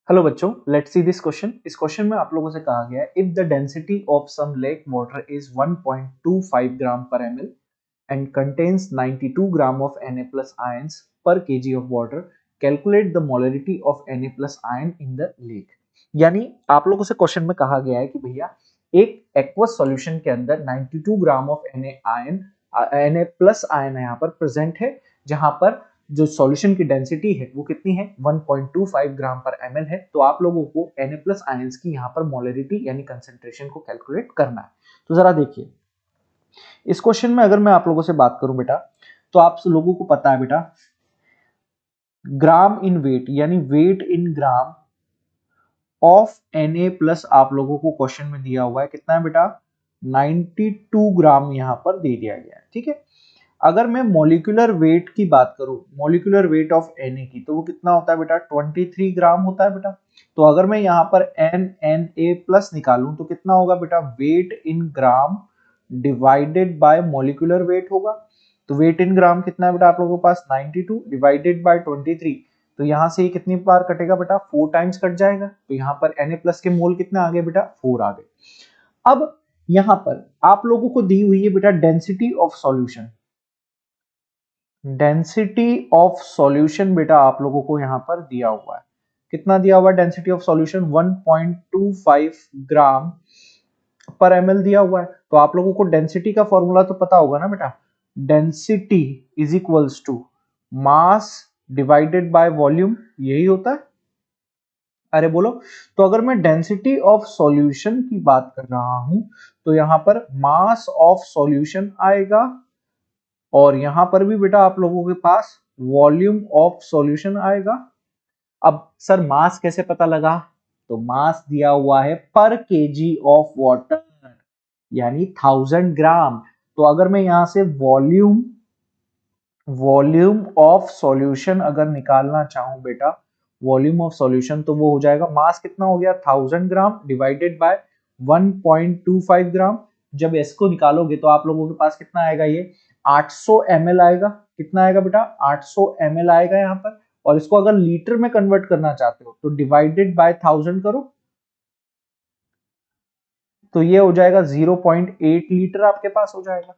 Hello बच्चों, let's see this question. इस क्वेश्चन में आप लोगों से कहा गया है if the density of some lake water is 1.25 gram per ml and contains 92 gram of Na plus ions per kg of water, calculate the molarity of Na plus ion in the lake। यानी आप लोगों से question में कहा गया है कि भैया एक एक्वस सॉल्यूशन के अंदर 92 ग्राम ऑफ Na प्लस आयन यहाँ पर प्रेजेंट है, जहां पर जो सॉल्यूशन की डेंसिटी है वो कितनी है 1.25 ग्राम पर ml है। तो आप लोगों को Na प्लस आयंस की यहाँ पर मोलरिटी यानी कंसेंट्रेशन को कैलकुलेट करना है। तो जरा देखिए इस क्वेश्चन में अगर मैं आप लोगों से बात करूं बेटा, तो आप लोगों को पता है बेटा ग्राम इन वेट यानी weight in gram of Na plus आप लोगों को क्वेश्चन में दिया हुआ है कितना है बेटा 92 ग्राम यहां पर दे दिया गया है। ठीक है, अगर मैं मॉलिक्यूलर वेट की बात करूं, मॉलिक्यूलर वेट ऑफ Na की, तो वो कितना होता है बेटा 23 ग्राम होता है बेटा। तो अगर मैं यहाँ पर Na प्लस निकालूं तो कितना होगा बेटा weight in gram divided by molecular weight होगा। तो वेट इन ग्राम कितना है बेटा आप लोगों के पास 92 डिवाइडेड बाय 23। तो यहां से ये कितनी बार कटेगा बेटा 4 टाइम्स कट जाएगा। तो यहाँ पर Na प्लस के मोल कितने आ गए बेटा 4 आ गए। अब यहां पर आप लोगों को दी हुई है बेटा density of solution. Density of solution बेटा आप लोगों को यहां पर दिया हुआ है, कितना दिया हुआ है density of solution 1.25 gram per ml दिया हुआ है। तो आप लोगों को डेंसिटी का फॉर्मूला तो पता होगा ना बेटा, density is equals to mass divided by volume, यही होता है। अरे बोलो, तो अगर मैं डेंसिटी ऑफ सॉल्यूशन की बात कर रहा हूं तो यहां पर मास ऑफ सॉल्यूशन आएगा और यहां पर भी बेटा आप लोगों के पास वॉल्यूम ऑफ सॉल्यूशन आएगा। अब सर मास कैसे पता लगा, तो मास दिया हुआ है पर केजी ऑफ वाटर यानी 1000 ग्राम। तो अगर मैं यहां से वॉल्यूम ऑफ सॉल्यूशन अगर निकालना चाहूं बेटा, वॉल्यूम ऑफ सॉल्यूशन, तो वो हो जाएगा मास कितना हो गया 1000 ग्राम डिवाइडेड बाय 1.25 ग्राम। जब इसको निकालोगे तो आप लोगों के पास कितना आएगा, ये 800 ml आएगा। कितना आएगा बेटा 800 ml आएगा यहाँ पर। और इसको अगर लीटर में कन्वर्ट करना चाहते हो तो डिवाइडेड बाय 1000 करो, तो ये हो जाएगा 0.8 लीटर आपके पास हो जाएगा।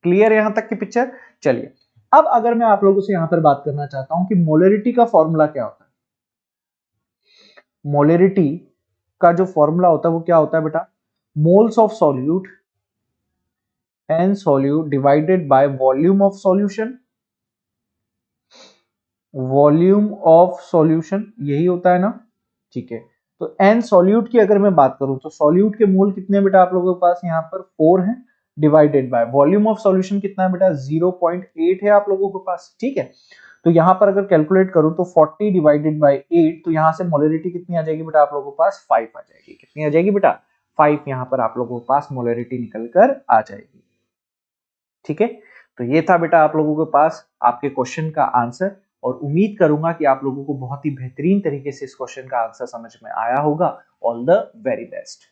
क्लियर यहां तक की पिक्चर। चलिए अब अगर मैं आप लोगों से यहां पर बात करना चाहता हूं कि मोलरिटी का फॉर्मूला क्या होता है। मोलरिटी का जो फॉर्मूला होता है वो क्या होता है बेटा, moles of solute n solute divided by volume of solution, volume of solution यही होता है ना। ठीक है, तो एन सॉल्यूट की अगर मैं बात करूं तो सॉल्यूट के मोल कितने बेटा आप लोगों के पास यहाँ पर 4 हैं, divided by volume of solution कितना है बेटा 0.8 है आप लोगों के पास। ठीक है, तो यहां पर अगर कैलकुलेट करूं तो 40 डिवाइडेड बाय 8, तो यहां से मोलरिटी कितनी आ जाएगी बेटा आप लोगों के पास 5 आ जाएगी। कितनी आ जाएगी बेटा 5, यहां पर आप लोगों के पास मोलरिटी निकल कर आ जाएगी। ठीक है, तो ये था बेटा आप लोगों के पास आपके क्वेश्चन का आंसर, और उम्मीद करूंगा कि आप लोगों को बहुत ही बेहतरीन तरीके से इस क्वेश्चन का आंसर समझ में आया होगा। All the very best.